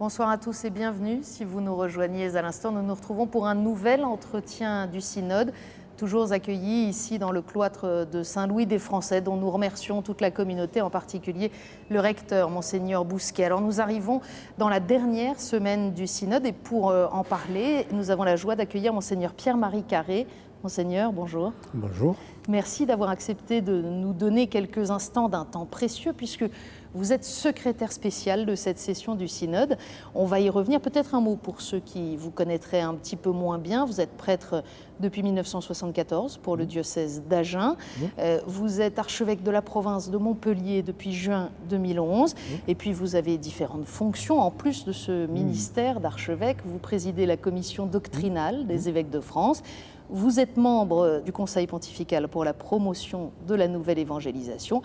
Bonsoir à tous et bienvenue. Si vous nous rejoignez à l'instant, nous nous retrouvons pour un nouvel entretien du Synode, toujours accueilli ici dans le cloître de Saint-Louis des Français, dont nous remercions toute la communauté, en particulier le recteur, Monseigneur Bousquet. Alors nous arrivons dans la dernière semaine du Synode et pour en parler, nous avons la joie d'accueillir Monseigneur Pierre-Marie Carré. Monseigneur, bonjour. Bonjour. Merci d'avoir accepté de nous donner quelques instants d'un temps précieux puisque vous êtes secrétaire spécial de cette session du Synode. On va y revenir. Peut-être un mot pour ceux qui vous connaîtraient un petit peu moins bien. Vous êtes prêtre depuis 1974 pour le diocèse d'Agen. Vous êtes archevêque de la province de Montpellier depuis juin 2011. Et puis vous avez différentes fonctions. En plus de ce ministère d'archevêque, vous présidez la commission doctrinale des évêques de France. Vous êtes membre du Conseil pontifical pour la promotion de la nouvelle évangélisation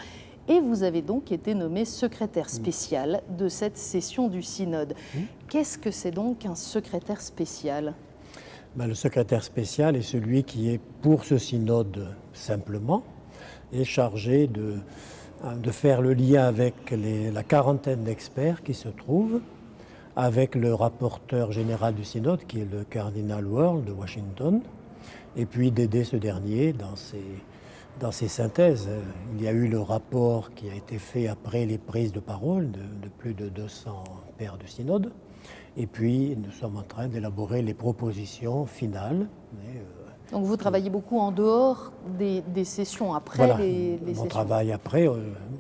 et vous avez donc été nommé secrétaire spécial de cette session du Synode. Qu'est-ce que c'est donc un secrétaire spécial ? Le secrétaire spécial est celui qui est pour ce Synode simplement et chargé de faire le lien avec la quarantaine d'experts qui se trouvent, avec le rapporteur général du Synode qui est le cardinal Wuerl de Washington, et puis d'aider ce dernier dans ses synthèses. Il y a eu le rapport qui a été fait après les prises de parole de plus de 200 pères de synode. Et puis, nous sommes en train d'élaborer les propositions finales. Donc vous travaillez beaucoup en dehors des sessions, après voilà, les mon sessions. Travail après,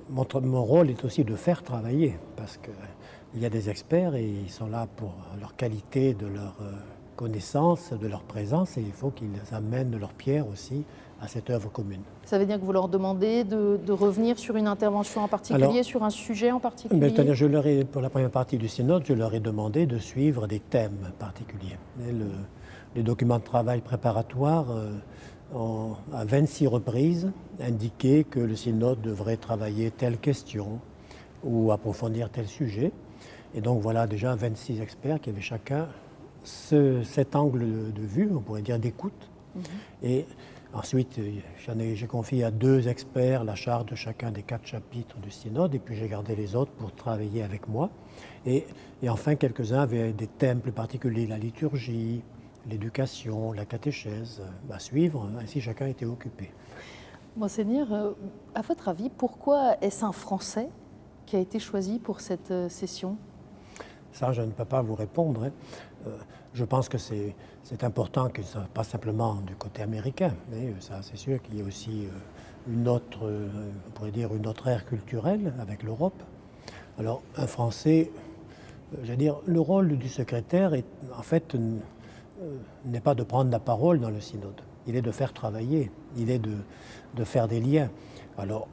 mon rôle est aussi de faire travailler, parce qu'il y a des experts et ils sont là pour leur qualité, de leur connaissance, de leur présence, et il faut qu'ils amènent leur pierre aussi à cette œuvre commune. Ça veut dire que vous leur demandez de revenir sur une intervention en particulier, Alors, sur un sujet en particulier ? Pour la première partie du synode, je leur ai demandé de suivre des thèmes particuliers. Les documents de travail préparatoires ont, à 26 reprises, indiqué que le synode devrait travailler telle question ou approfondir tel sujet. Et donc voilà déjà 26 experts qui avaient chacun cet angle de vue, on pourrait dire d'écoute. Et ensuite, j'ai confié à 2 experts la charge de chacun des 4 chapitres du synode, et puis j'ai gardé les autres pour travailler avec moi. Et enfin, quelques-uns avaient des thèmes plus particuliers, la liturgie, l'éducation, la catéchèse, à suivre, ainsi chacun était occupé. Monseigneur, à votre avis, pourquoi est-ce un Français qui a été choisi pour cette session ? Ça, je ne peux pas vous répondre. Je pense que c'est important que ce soit pas simplement du côté américain, mais ça, c'est sûr qu'il y a aussi une autre, on pourrait dire une autre ère culturelle avec l'Europe. Alors, un Français, j'allais dire, le rôle du secrétaire n'est pas de prendre la parole dans le synode. Il est de faire travailler, il est de faire des liens. Alors,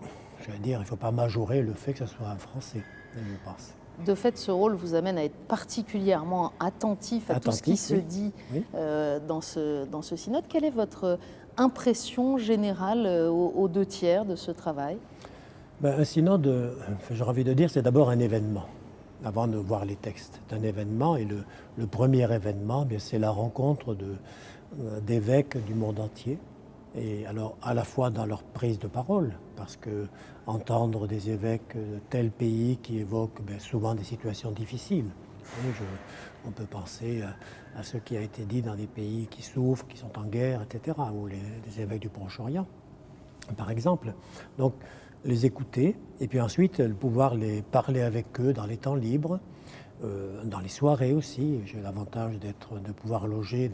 je veux dire, il ne faut pas majorer le fait que ce soit un Français, je pense. De fait, ce rôle vous amène à être particulièrement attentif à tout ce qui se dit dans ce synode. Quelle est votre impression générale aux 2/3 de ce travail ? Un synode, j'ai envie de dire, c'est d'abord un événement, avant de voir les textes. C'est un événement, et le premier événement, c'est la rencontre d'évêques du monde entier. Et alors, à la fois dans leur prise de parole, parce que entendre des évêques de tel pays qui évoquent souvent des situations difficiles. On peut penser à ce qui a été dit dans des pays qui souffrent, qui sont en guerre, etc., ou les évêques du Proche-Orient, par exemple. Donc, les écouter, et puis ensuite pouvoir les parler avec eux dans les temps libres, dans les soirées aussi. J'ai l'avantage de pouvoir loger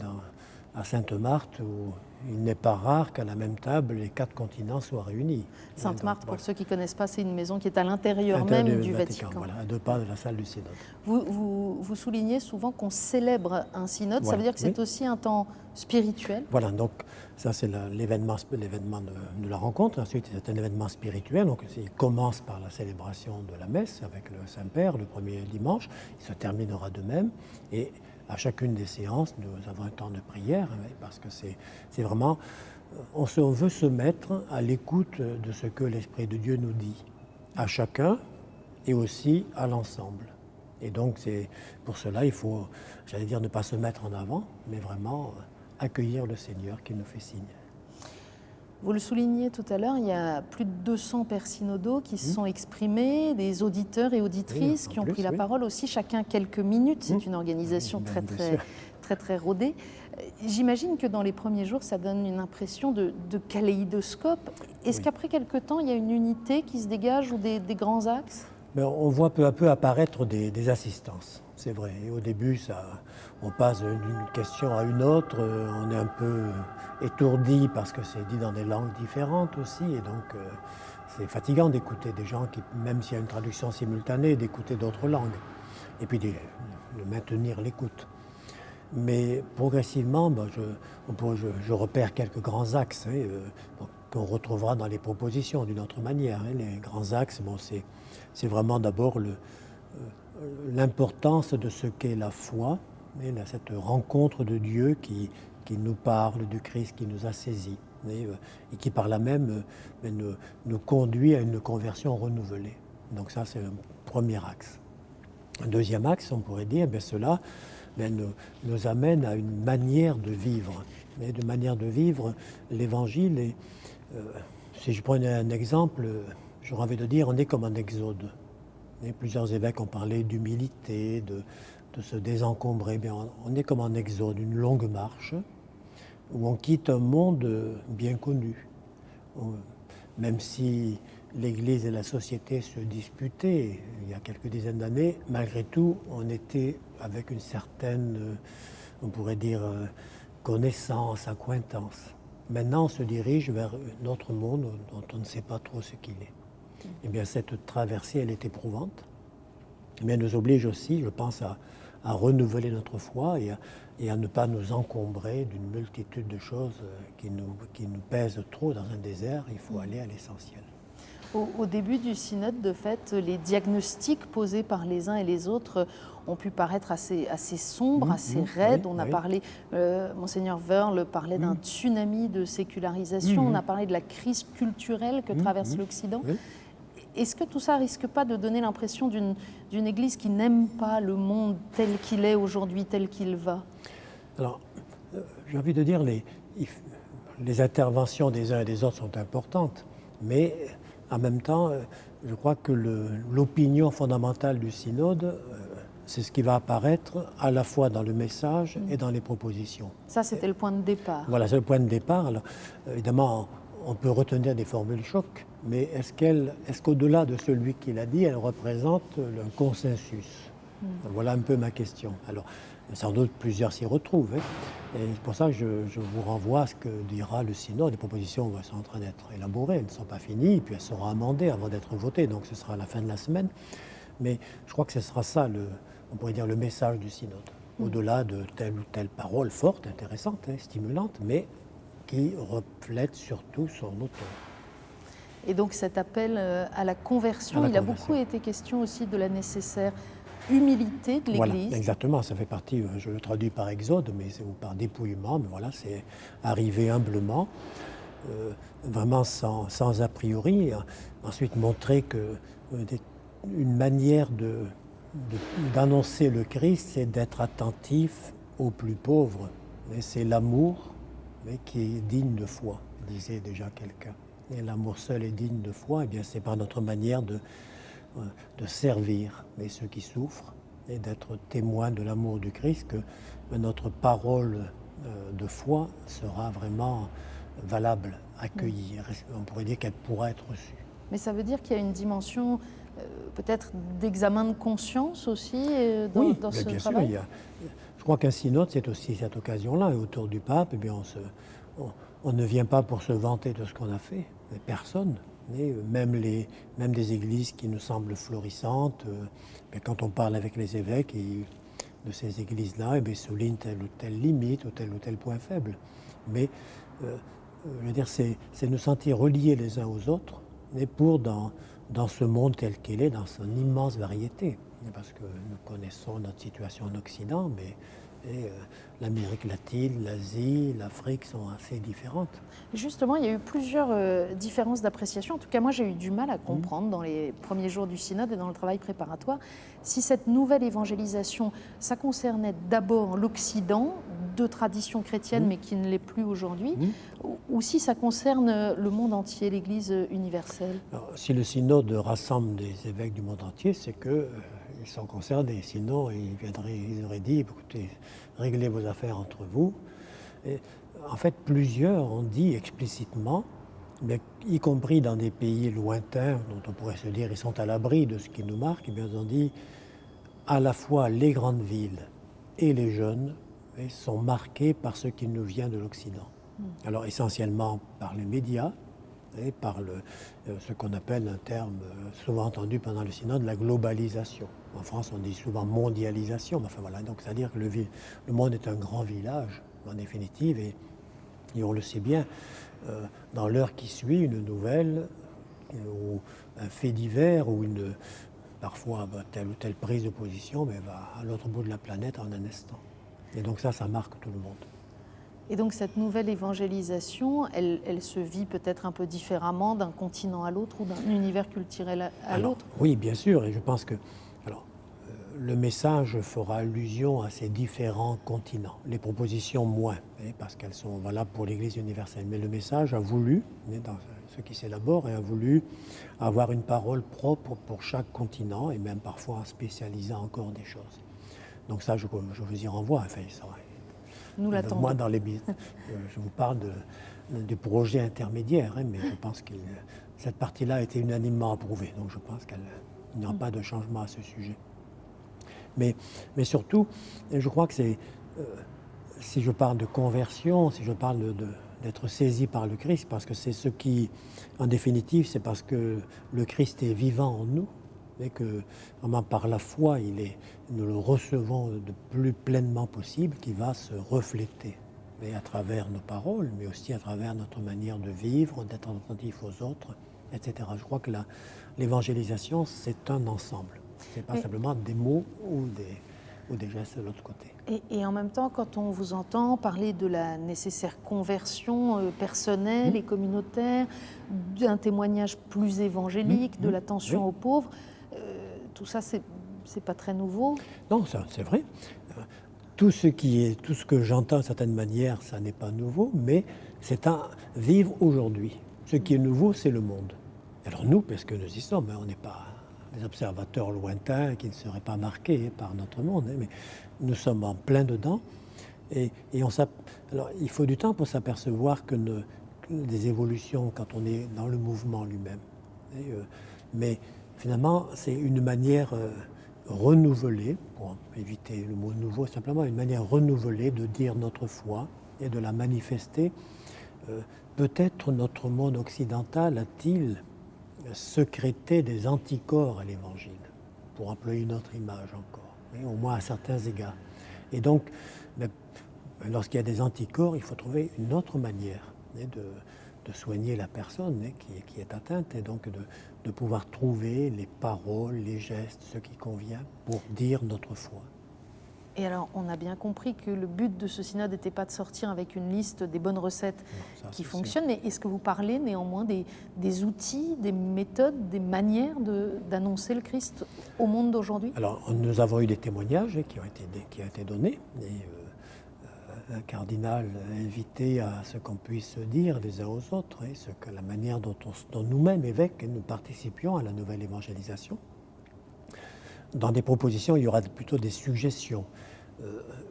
à Sainte-Marthe, où il n'est pas rare qu'à la même table, les 4 continents soient réunis. Sainte-Marthe, pour ceux qui ne connaissent pas, c'est une maison qui est à l'intérieur même du Vatican. Voilà, à 2 pas de la salle du synode. Vous soulignez souvent qu'on célèbre un synode, ça veut dire que c'est aussi un temps spirituel ? Voilà, donc ça c'est l'événement de la rencontre. Ensuite, c'est un événement spirituel. Donc il commence par la célébration de la messe avec le Saint-Père le premier dimanche. Il se terminera de même. Et à chacune des séances, nous avons un temps de prière, parce que c'est vraiment... On veut se mettre à l'écoute de ce que l'Esprit de Dieu nous dit, à chacun et aussi à l'ensemble. Et donc, pour cela, il faut, j'allais dire, ne pas se mettre en avant, mais vraiment accueillir le Seigneur qui nous fait signe. Vous le soulignez tout à l'heure, il y a plus de 200 pères synodaux qui se sont exprimés, des auditeurs et auditrices Oui, en qui ont plus, pris la oui. parole aussi, chacun quelques minutes. C'est une organisation bien très sûr. rodée. J'imagine que dans les premiers jours, ça donne une impression de kaléidoscope. Est-ce Oui. qu'après quelque temps, il y a une unité qui se dégage ou des grands axes? Mais on voit peu à peu apparaître des assistances, c'est vrai. Et au début, on passe d'une question à une autre, on est un peu étourdi parce que c'est dit dans des langues différentes aussi, et donc c'est fatigant d'écouter des gens qui, même s'il y a une traduction simultanée, d'écouter d'autres langues, et puis de maintenir l'écoute. Mais progressivement, je repère quelques grands axes qu'on retrouvera dans les propositions d'une autre manière. Les grands axes, c'est vraiment d'abord l'importance de ce qu'est la foi, cette rencontre de Dieu qui nous parle, du Christ qui nous a saisis, et qui par là même nous conduit à une conversion renouvelée. Donc ça, c'est le premier axe. Un deuxième axe, on pourrait dire, cela nous amène à une manière de vivre. Mais de manière de vivre, l'Évangile, si je prenais un exemple, j'aurais envie de dire, on est comme un exode. Et plusieurs évêques ont parlé d'humilité, de se désencombrer. On est comme un exode, une longue marche, où on quitte un monde bien connu. Même si l'Église et la société se disputaient il y a quelques dizaines d'années, malgré tout, on était avec une certaine, on pourrait dire, connaissance, accointance. Maintenant, on se dirige vers un autre monde dont on ne sait pas trop ce qu'il est. Eh bien, cette traversée, elle est éprouvante, mais elle nous oblige aussi, je pense, à renouveler notre foi et à ne pas nous encombrer d'une multitude de choses qui nous pèsent trop dans un désert. Il faut aller à l'essentiel. Au début du synode, de fait, les diagnostics posés par les uns et les autres ont pu paraître assez sombres, assez raides. On a parlé, Monseigneur Wörl parlait d'un tsunami de sécularisation, on a parlé de la crise culturelle que traverse l'Occident. Est-ce que tout ça risque pas de donner l'impression d'une Église qui n'aime pas le monde tel qu'il est aujourd'hui, tel qu'il va? Alors, j'ai envie de dire, les interventions des uns et des autres sont importantes, mais en même temps, je crois que l'opinion fondamentale du synode, c'est ce qui va apparaître à la fois dans le message et dans les propositions. Ça, c'était le point de départ. Voilà, c'est le point de départ. Alors, évidemment, on peut retenir des formules choc, mais est-ce qu'au-delà de celui qui l'a dit, elle représente un consensus? Voilà un peu ma question. Alors, sans doute plusieurs s'y retrouvent. Et c'est pour ça que je vous renvoie à ce que dira le synode. Les propositions sont en train d'être élaborées, elles ne sont pas finies, puis elles seront amendées avant d'être votées, donc ce sera à la fin de la semaine. Mais je crois que ce sera ça, on pourrait dire, le message du synode. Au-delà de telle ou telle parole forte, intéressante, stimulante, mais qui reflète surtout son auteur. Et donc cet appel à la conversion, il a beaucoup été question aussi de la nécessaire humilité de l'Église. Voilà, exactement, ça fait partie, je le traduis par exode, ou par dépouillement, mais voilà, c'est arriver humblement, vraiment sans a priori, ensuite montrer que une manière d'annoncer le Christ, c'est d'être attentif aux plus pauvres, et c'est l'amour qui est digne de foi, disait déjà quelqu'un. Et l'amour seul est digne de foi, et bien c'est par notre manière de servir ceux qui souffrent et d'être témoin de l'amour du Christ que notre parole de foi sera vraiment valable, accueillie. On pourrait dire qu'elle pourra être reçue. Mais ça veut dire qu'il y a une dimension peut-être d'examen de conscience aussi dans ce bien travail. sûr, je crois qu'un synode, c'est aussi cette occasion-là. Et autour du pape, on ne vient pas pour se vanter de ce qu'on a fait, mais personne. Et même des églises qui nous semblent florissantes, quand on parle avec les évêques de ces églises-là, soulignent telle ou telle limite ou tel point faible. Mais je veux dire, c'est nous sentir reliés les uns aux autres, mais dans ce monde tel qu'il est, dans son immense variété. Parce que nous connaissons notre situation en Occident, mais l'Amérique latine, l'Asie, l'Afrique sont assez différentes. Justement, il y a eu plusieurs différences d'appréciation. En tout cas, moi, j'ai eu du mal à comprendre dans les premiers jours du synode et dans le travail préparatoire si cette nouvelle évangélisation, ça concernait d'abord l'Occident, de tradition chrétienne, mais qui ne l'est plus aujourd'hui, ou si ça concerne le monde entier, l'Église universelle? Alors, si le synode rassemble des évêques du monde entier, c'est qu'ils sont concernés. Sinon, ils auraient dit, écoutez, réglez vos affaires entre vous. Et, en fait, plusieurs ont dit explicitement, mais y compris dans des pays lointains, dont on pourrait se dire ils sont à l'abri de ce qui nous marque, eh bien, ils ont dit à la fois les grandes villes et les jeunes sont marqués par ce qui nous vient de l'Occident. Alors essentiellement par les médias et par ce qu'on appelle un terme souvent entendu pendant le synode, la globalisation. En France, on dit souvent mondialisation. Enfin voilà, donc c'est-à-dire que le monde est un grand village en définitive, et on le sait bien. Dans l'heure qui suit, une nouvelle ou un fait divers ou parfois telle ou telle prise de position, mais va à l'autre bout de la planète en un instant. Et donc ça marque tout le monde. Et donc cette nouvelle évangélisation, elle se vit peut-être un peu différemment d'un continent à l'autre ou d'un univers culturel à l'autre? Oui, bien sûr, et je pense que le message fera allusion à ces différents continents, les propositions moins, parce qu'elles sont valables pour l'Église universelle. Mais le message a voulu, dans ce qui s'élabore, a voulu avoir une parole propre pour chaque continent, et même parfois en spécialisant encore des choses. Donc ça, je vous y renvoie. Enfin, nous l'attendons. Moi, je vous parle des projets intermédiaires, mais je pense que cette partie-là a été unanimement approuvée. Donc je pense qu'il n'y aura pas de changement à ce sujet. Mais surtout, je crois que si je parle de conversion, si je parle d'être saisi par le Christ, parce que c'est ce qui, en définitive, c'est parce que le Christ est vivant en nous, et que vraiment par la foi, nous le recevons le plus pleinement possible, qui va se refléter, mais à travers nos paroles, mais aussi à travers notre manière de vivre, d'être attentif aux autres, etc. Je crois que l'évangélisation, c'est un ensemble. Ce n'est pas simplement des mots ou des gestes de l'autre côté. Et en même temps, quand on vous entend parler de la nécessaire conversion personnelle et communautaire, d'un témoignage plus évangélique, de l'attention aux pauvres, tout ça, c'est pas très nouveau? Non, ça, c'est vrai. Tout ce que j'entends d'une certaine manière, ça n'est pas nouveau, mais c'est à vivre aujourd'hui. Ce qui est nouveau, c'est le monde. Alors nous, parce que nous y sommes, on n'est pas des observateurs lointains qui ne seraient pas marqués par notre monde, mais nous sommes en plein dedans. Et alors, il faut du temps pour s'apercevoir que des évolutions quand on est dans le mouvement lui-même. Mais finalement, c'est une manière renouvelée, pour éviter le mot nouveau, simplement une manière renouvelée de dire notre foi et de la manifester. Peut-être notre monde occidental a-t-il sécrété des anticorps à l'Évangile, pour employer une autre image encore, au moins à certains égards. Et donc, lorsqu'il y a des anticorps, il faut trouver une autre manière de soigner la personne qui est atteinte, et donc de pouvoir trouver les paroles, les gestes, ce qui convient pour dire notre foi. Et alors, on a bien compris que le but de ce synode n'était pas de sortir avec une liste des bonnes recettes qui fonctionnent, mais est-ce que vous parlez néanmoins des outils, des méthodes, des manières d'annoncer le Christ au monde d'aujourd'hui? Alors, nous avons eu des témoignages qui ont été donnés, et un cardinal invité à ce qu'on puisse dire les uns aux autres, et la manière dont nous-mêmes, évêques, nous participions à la nouvelle évangélisation. Dans des propositions, il y aura plutôt des suggestions.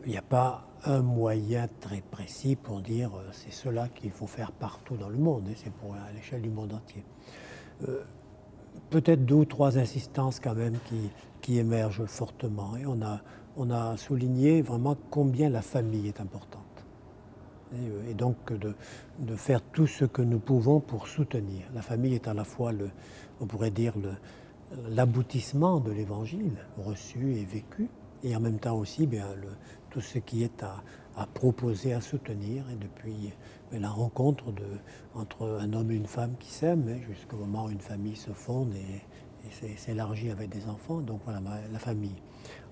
Il n'y a pas un moyen très précis pour dire c'est cela qu'il faut faire partout dans le monde, et c'est pour à l'échelle du monde entier. Peut-être 2 ou 3 insistances quand même qui émergent fortement. Et on a souligné vraiment combien la famille est importante. Et donc de faire tout ce que nous pouvons pour soutenir. La famille est à la fois, on pourrait dire, l'aboutissement de l'Évangile, reçu et vécu, et en même temps aussi tout ce qui est à proposer, à soutenir, et depuis la rencontre entre un homme et une femme qui s'aiment, jusqu'au moment où une famille se fonde et s'élargit avec des enfants. Donc voilà, la famille.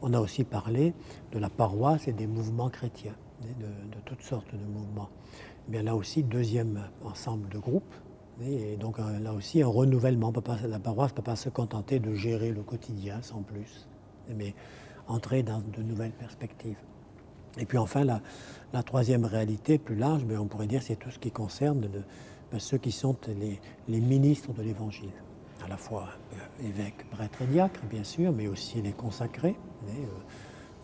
On a aussi parlé de la paroisse et des mouvements chrétiens, de toutes sortes de mouvements. Bien là aussi, deuxième ensemble de groupes. Et donc là aussi, un renouvellement. La paroisse ne peut pas se contenter de gérer le quotidien sans plus, mais entrer dans de nouvelles perspectives. Et puis enfin, la troisième réalité plus large, mais on pourrait dire, c'est tout ce qui concerne ceux qui sont les ministres de l'Évangile. À la fois évêques, prêtres et diacres, bien sûr, mais aussi les consacrés,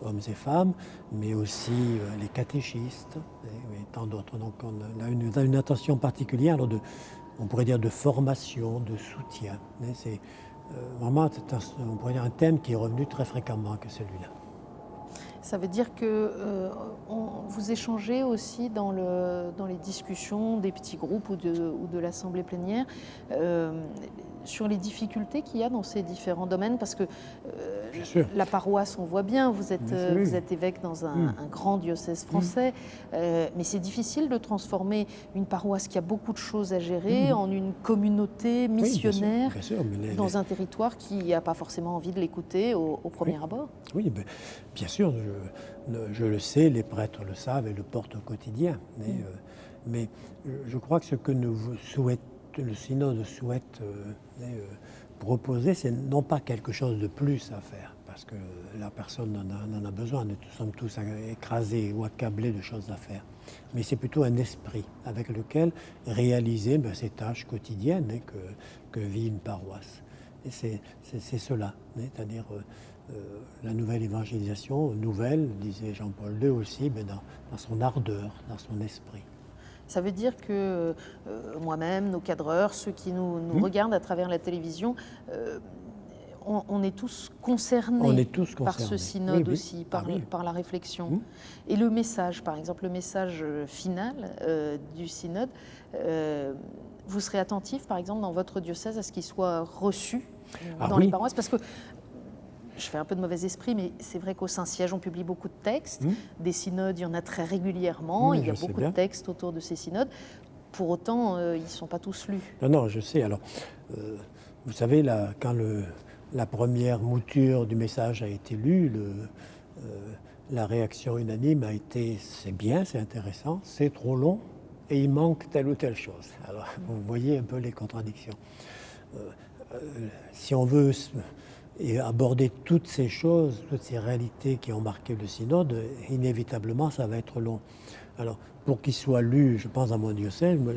hommes et femmes, mais aussi les catéchistes et tant d'autres. Donc on a une attention particulière, alors on pourrait dire de formation, de soutien. C'est vraiment, on pourrait dire, un thème qui est revenu très fréquemment que celui-là. Ça veut dire que vous échangez aussi dans les discussions des petits groupes ou de l'assemblée plénière sur les difficultés qu'il y a dans ces différents domaines, parce que la paroisse, on voit bien, vous êtes évêque dans un grand diocèse français, mais c'est difficile de transformer une paroisse qui a beaucoup de choses à gérer en une communauté missionnaire bien sûr, dans un territoire qui n'a pas forcément envie de l'écouter au premier abord. Oui, bien sûr, je le sais, les prêtres le savent et le portent au quotidien. Mais je crois que ce que le synode souhaite proposer, c'est non pas quelque chose de plus à faire, parce que la personne n'en a besoin, nous sommes tous écrasés ou accablés de choses à faire, mais c'est plutôt un esprit avec lequel réaliser ces tâches quotidiennes que vit une paroisse. Et c'est cela, c'est-à-dire la nouvelle évangélisation, nouvelle, disait Jean-Paul II aussi, dans son ardeur, dans son esprit. Ça veut dire que moi-même, nos cadreurs, ceux qui nous regardent à travers la télévision, on est tous concernés par ce synode aussi, par la réflexion. Et le message, par exemple, le message final du synode, vous serez attentif, par exemple, dans votre diocèse, à ce qu'il soit reçu dans les paroisses, parce que je fais un peu de mauvais esprit, mais c'est vrai qu'au Saint-Siège, on publie beaucoup de textes. Des synodes, il y en a très régulièrement. Il y a beaucoup de textes autour de ces synodes. Pour autant, ils ne sont pas tous lus. Non, je sais. Alors, vous savez, quand la première mouture du message a été lue, la réaction unanime a été « c'est bien, c'est intéressant, c'est trop long et il manque telle ou telle chose ». Alors, vous voyez un peu les contradictions. Si on veut aborder toutes ces choses, toutes ces réalités qui ont marqué le synode, inévitablement, ça va être long. Alors, pour qu'il soit lu, je pense, dans mon diocèse, moi,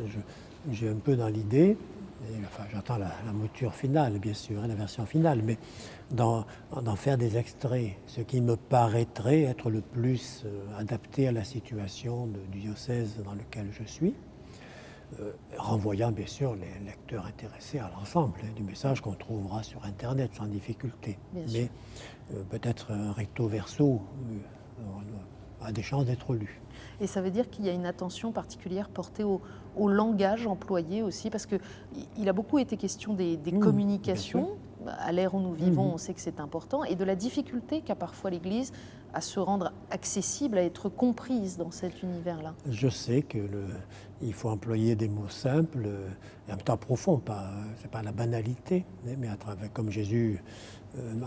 j'ai un peu dans l'idée, enfin, j'attends la mouture finale, bien sûr, la version finale, mais d'en faire des extraits, ce qui me paraîtrait être le plus adapté à la situation du diocèse dans lequel je suis, renvoyant bien sûr les lecteurs intéressés à l'ensemble du message qu'on trouvera sur Internet sans difficulté. Mais peut-être un recto verso a des chances d'être lu. Et ça veut dire qu'il y a une attention particulière portée au langage employé aussi, parce qu'il a beaucoup été question des communications. À l'ère où nous vivons, on sait que c'est important, et de la difficulté qu'a parfois l'Église à se rendre accessible, à être comprise dans cet univers-là. Je sais qu'il faut employer des mots simples et en même temps profonds, c'est pas la banalité, mais à travers, comme Jésus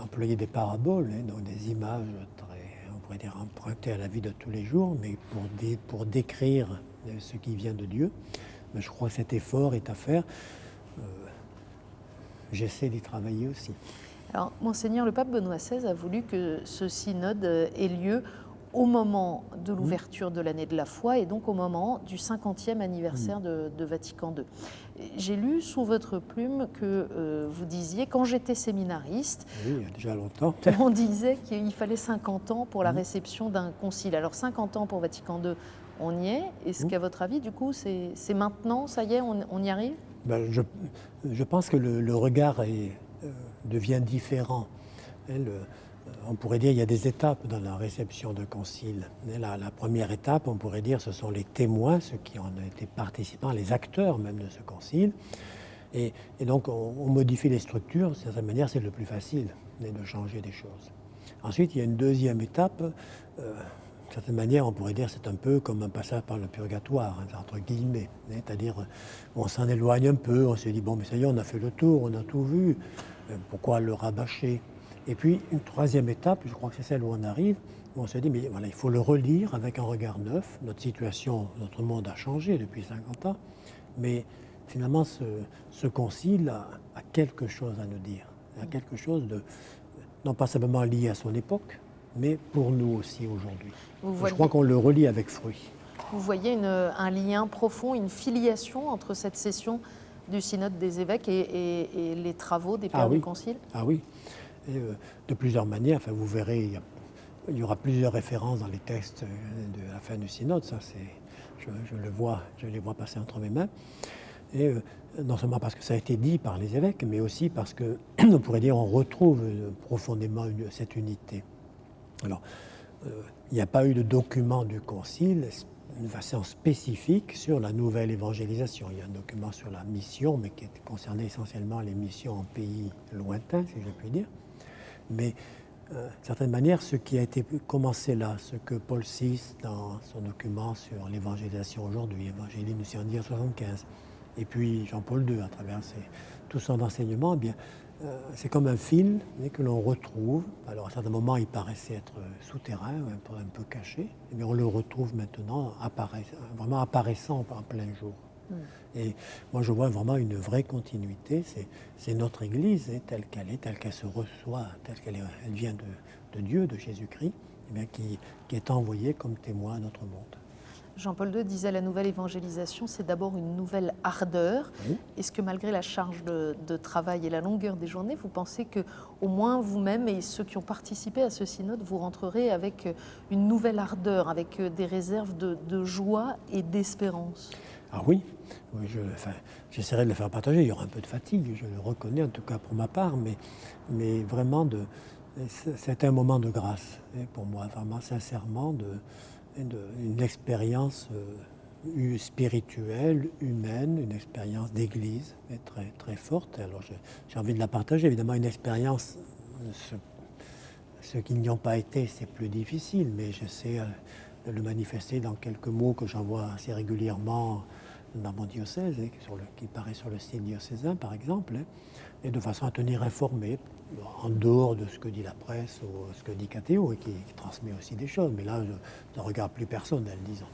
employait des paraboles, donc des images très, on pourrait dire, empruntées à la vie de tous les jours, mais pour décrire ce qui vient de Dieu. Mais je crois que cet effort est à faire. J'essaie d'y travailler aussi. Alors, Monseigneur, le pape Benoît XVI a voulu que ce synode ait lieu au moment de l'ouverture de l'année de la foi et donc au moment du 50e anniversaire de Vatican II. J'ai lu sous votre plume que vous disiez, quand j'étais séminariste, oui, il y a déjà longtemps, on disait qu'il fallait 50 ans pour la réception d'un concile. Alors 50 ans pour Vatican II, on y est. Est-ce qu'à votre avis, du coup, c'est maintenant, ça y est, on y arrive ? Je pense que le regard devient différent. On pourrait dire qu'il y a des étapes dans la réception d'un concile. La première étape, on pourrait dire, ce sont les témoins, ceux qui en ont été participants, les acteurs même de ce concile. Et donc, on modifie les structures. De cette manière, c'est le plus facile de changer des choses. Ensuite, il y a une deuxième étape. De certaine manière, on pourrait dire c'est un peu comme un passage par le purgatoire, entre guillemets. C'est-à-dire, on s'en éloigne un peu, on se dit, bon, mais ça y est, on a fait le tour, on a tout vu, pourquoi le rabâcher ? Et puis, une troisième étape, je crois que c'est celle où on arrive, où on se dit, mais voilà, il faut le relire avec un regard neuf. Notre situation, notre monde a changé depuis 50 ans, mais finalement, ce concile a quelque chose à nous dire. Il y a quelque chose de, non pas simplement lié à son époque, mais pour nous aussi aujourd'hui. Voyez, Je crois qu'on le relie avec fruit. vous voyez un lien profond, une filiation entre cette session du synode des évêques et les travaux des pères du Concile? Ah oui, et, de plusieurs manières. Enfin, vous verrez, il y aura plusieurs références dans les textes de la fin du synode. Ça, je les vois passer entre mes mains. Et non seulement parce que ça a été dit par les évêques, mais aussi parce que, on pourrait dire, on retrouve profondément cette unité. Alors, il n'y a pas eu de document du Concile de façon spécifique sur la nouvelle évangélisation. Il y a un document sur la mission, mais qui concernait essentiellement les missions en pays lointains, si je puis dire. Mais, d'une certaine manière, ce qui a été commencé là, ce que Paul VI, dans son document sur l'évangélisation aujourd'hui, Évangélie Nunciandi en 75, et puis Jean-Paul II, à travers tout son enseignement, eh bien, c'est comme un fil que l'on retrouve. Alors, à certains moments, il paraissait être souterrain, un peu caché, mais on le retrouve maintenant vraiment apparaissant en plein jour. Et moi, je vois vraiment une vraie continuité. C'est notre Église, telle qu'elle se reçoit, telle qu'elle vient de Dieu, de Jésus-Christ, eh bien, qui est envoyée comme témoin à notre monde. Jean-Paul II disait la nouvelle évangélisation, c'est d'abord une nouvelle ardeur. Oui. Est-ce que malgré la charge de travail et la longueur des journées, vous pensez que au moins vous-même et ceux qui ont participé à ce synode, vous rentrerez avec une nouvelle ardeur, avec des réserves de joie et d'espérance? Ah oui, j'essaierai de le faire partager. Il y aura un peu de fatigue, je le reconnais en tout cas pour ma part, mais vraiment, c'était un moment de grâce pour moi, vraiment sincèrement, une expérience spirituelle, humaine, une expérience d'église très, très forte. Alors j'ai envie de la partager, évidemment, une expérience, ceux qui n'y ont pas été, c'est plus difficile, mais j'essaie de le manifester dans quelques mots que j'envoie assez régulièrement dans mon diocèse, qui paraît sur le site diocésain par exemple, et de façon à tenir informé, en dehors de ce que dit la presse ou ce que dit KTO, et qui transmet aussi des choses, mais là je ne regarde plus personnel, disons.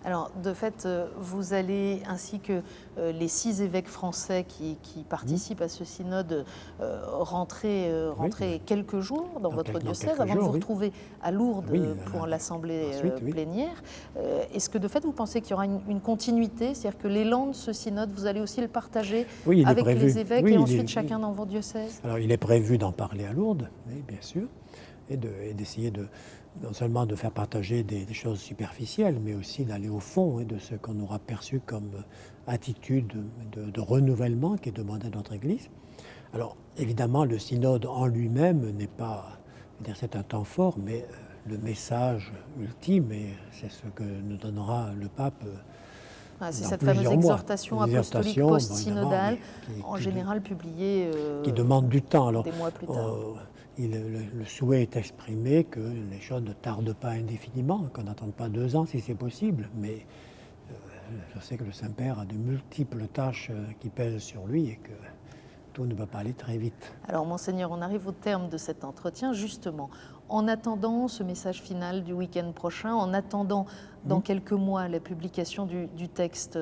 Alors, de fait, vous allez, ainsi que les 6 évêques français qui participent à ce synode, rentrer quelques jours dans votre diocèse avant de vous retrouver à Lourdes pour l'assemblée plénière. Est-ce que, de fait, vous pensez qu'il y aura une continuité? C'est-à-dire que l'élan de ce synode, vous allez aussi le partager avec les évêques et ensuite chacun dans vos diocèses? Alors, il est prévu d'en parler à Lourdes, bien sûr, et d'essayer non seulement de faire partager des choses superficielles, mais aussi d'aller au fond de ce qu'on aura perçu comme attitude de renouvellement qui est demandé à notre Église. Alors, évidemment, le synode en lui-même n'est pas, c'est un temps fort, mais le message ultime, et c'est ce que nous donnera le pape. C'est cette fameuse exhortation apostolique post-synodale, en général publiée qui demande du temps. Alors, des mois plus tard. Le souhait est exprimé que les choses ne tardent pas indéfiniment, qu'on n'attende pas 2 ans si c'est possible, mais je sais que le Saint-Père a de multiples tâches qui pèsent sur lui et que tout ne va pas aller très vite. Alors, Monseigneur, on arrive au terme de cet entretien, justement. En attendant ce message final du week-end prochain, en attendant dans quelques mois la publication du texte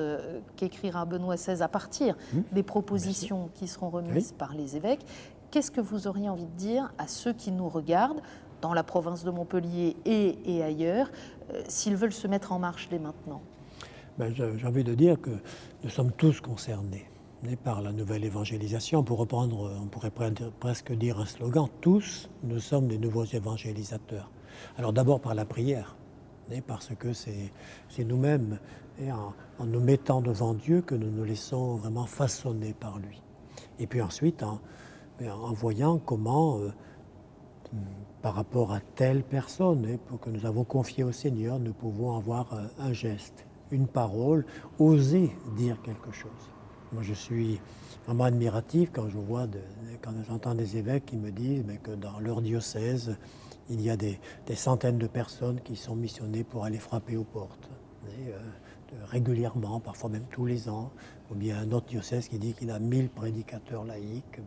qu'écrira Benoît XVI à partir des propositions qui seront remises par les évêques, qu'est-ce que vous auriez envie de dire à ceux qui nous regardent dans la province de Montpellier et ailleurs, s'ils veulent se mettre en marche dès maintenant? J'ai envie de dire que nous sommes tous concernés par la nouvelle évangélisation. Pour reprendre, on pourrait presque dire un slogan, tous, nous sommes des nouveaux évangélisateurs. Alors d'abord par la prière, parce que c'est nous-mêmes, en nous mettant devant Dieu, que nous nous laissons vraiment façonner par lui. Et puis ensuite, en voyant comment, par rapport à telle personne, pour que nous avons confié au Seigneur, nous pouvons avoir un geste, une parole, oser dire quelque chose. Moi, je suis vraiment admiratif quand j'entends des évêques qui me disent que dans leur diocèse, il y a des centaines de personnes qui sont missionnées pour aller frapper aux portes, régulièrement, parfois même tous les ans, ou bien un autre diocèse qui dit qu'il a 1000 prédicateurs laïcs,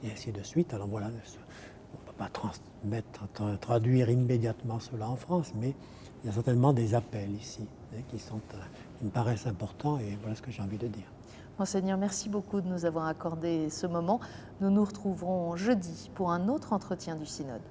et ainsi de suite. Alors voilà, on ne peut pas traduire immédiatement cela en France, mais il y a certainement des appels ici qui me paraissent importants, et voilà ce que j'ai envie de dire. Monseigneur, merci beaucoup de nous avoir accordé ce moment. Nous nous retrouverons jeudi pour un autre entretien du Synode.